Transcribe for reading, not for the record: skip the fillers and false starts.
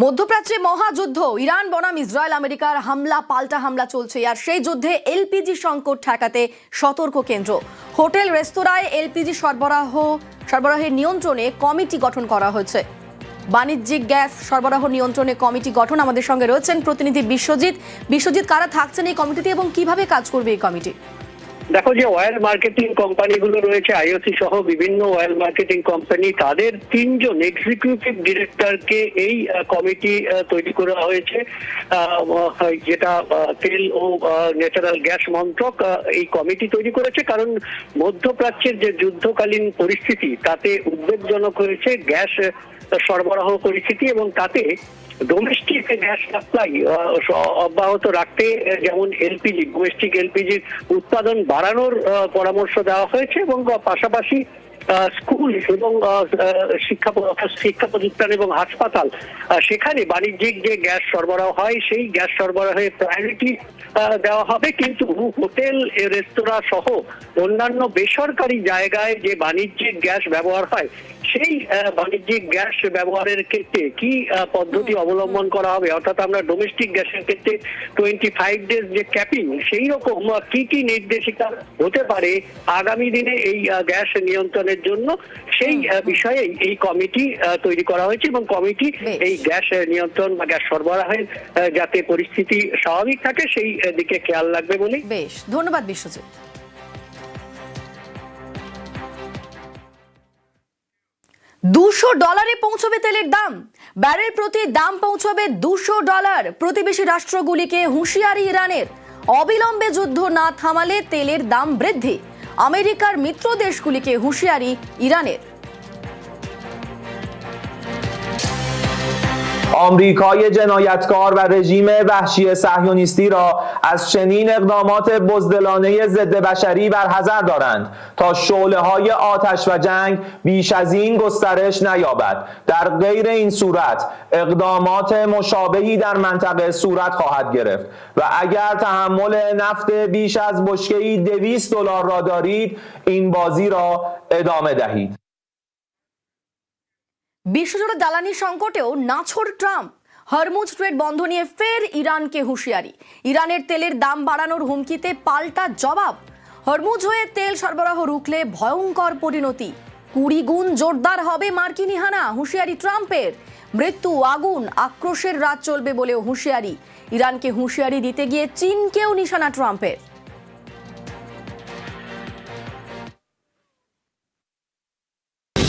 মধ্যপ্রাচ্যে মহাযুদ্ধ, ইরান বনাম ইসরায়েল আমেরিকার হামলা পাল্টা হামলা চলছে। আর সেই যুদ্ধে এলপিজি সংকট ঠেকাতে সতর্ক কেন্দ্র। হোটেল রেস্তোরাঁয় এলপিজি সরবরাহের নিয়ন্ত্রণে কমিটি গঠন করা হয়েছে। বাণিজ্যিক গ্যাস সরবরাহ নিয়ন্ত্রণে কমিটি গঠন। আমাদের সঙ্গে রয়েছেন প্রতিনিধি বিশ্বজিৎ। কারা থাকছেন এই কমিটিতে এবং কিভাবে কাজ করবে এই কমিটি? দেখো, যে অয়েল মার্কেটিং কোম্পানিগুলো রয়েছে, আইওসি সহ বিভিন্ন অয়েল মার্কেটিং কোম্পানি, তাদের 3 জন এক্সিকিউটিভ ডিরেক্টরকে এই কমিটি তৈরি করা হয়েছে, যেটা তেল ও ন্যাচারাল গ্যাস মন্ত্রক এই কমিটি তৈরি করেছে। কারণ মধ্যপ্রাচ্যের যে যুদ্ধকালীন পরিস্থিতি, তাতে উদ্বেগজনক হয়েছে গ্যাস সরবরাহ পরিস্থিতি, এবং তাতে ডোমেস্টিক গ্যাস সাপ্লাই অব্যাহত রাখতে যেমন ডোমেস্টিক এলপিজির উৎপাদন বাড়ানোর পরামর্শ দেওয়া হয়েছে, এবং পাশাপাশি স্কুল এবং শিক্ষা প্রতিষ্ঠান এবং হাসপাতাল, সেখানে বাণিজ্যিক যে গ্যাস সরবরাহ হয় সেই গ্যাস সরবরাহে প্রায়োরিটি দেওয়া হবে। কিন্তু হোটেল, রেস্তোরাঁ সহ অন্যান্য বেসরকারি জায়গায় যে বাণিজ্যিক গ্যাস ব্যবহার হয়, সেই বাণিজ্যিক গ্যাস ব্যবহারের ক্ষেত্রে কি পদ্ধতি অবলম্বন করা হবে, অর্থাৎ আমরা ডোমেস্টিক গ্যাসের ক্ষেত্রে 25 ডেজ যে ক্যাপিং, সেই রকম কি নির্দেশিকা হতে পারে আগামী দিনে এই গ্যাস নিয়ন্ত্রণের জন্য, সেই বিষয়ে এই কমিটি তৈরি করা হয়েছে। এবং কমিটি এই গ্যাস নিয়ন্ত্রণ বা গ্যাস সরবরাহের যাতে পরিস্থিতি স্বাভাবিক থাকে সেই দিকে খেয়াল রাখবে বলে। বেশ, ধন্যবাদ বিশ্বজিৎ। $200 পৌঁছবে তেলের দাম। ব্যারেল প্রতি দাম পৌঁছবে $200। প্রতিবেশী রাষ্ট্রগুলিকে হুঁশিয়ারি ইরানের। অবিলম্বে যুদ্ধ না থামালে তেলের দাম বৃদ্ধি। আমেরিকার মিত্র দেশগুলিকে হুঁশিয়ারি ইরানের। آمریکای جنایتکار و رژیم وحشی صهیونیستی را از چنین اقدامات بزدلانه ضد بشری برحذر دارند تا شعله‌های آتش و جنگ بیش از این گسترش نیابد. در غیر این صورت اقدامات مشابهی در منطقه صورت خواهد گرفت و اگر تحمل نفت بیش از بشکه‌ای $200 را دارید این بازی را ادامه دهید. বিশ্বজুড়ে জ্বালানি সংকটেও নাছোড় ট্রাম্প। হরমুজ স্ট্রেট বন্ধ নিয়ে ফের ইরানকে হুঁশিয়ারি। ইরানের তেলের দাম বাড়ানোর হুমকিতে পাল্টা জবাব। হরমুজ হয়ে তেল সরবরাহ রুখলে ভয়ঙ্কর পরিণতি। 20 গুণ জোরদার হবে মার্কিনী হানা, হুঁশিয়ারি ট্রাম্পের। মৃত্যু, আগুন, আক্রোশের রাত চলবে বলেও হুঁশিয়ারি। ইরানকে হুঁশিয়ারি দিতে গিয়ে চীনকেও নিশানা ট্রাম্পের।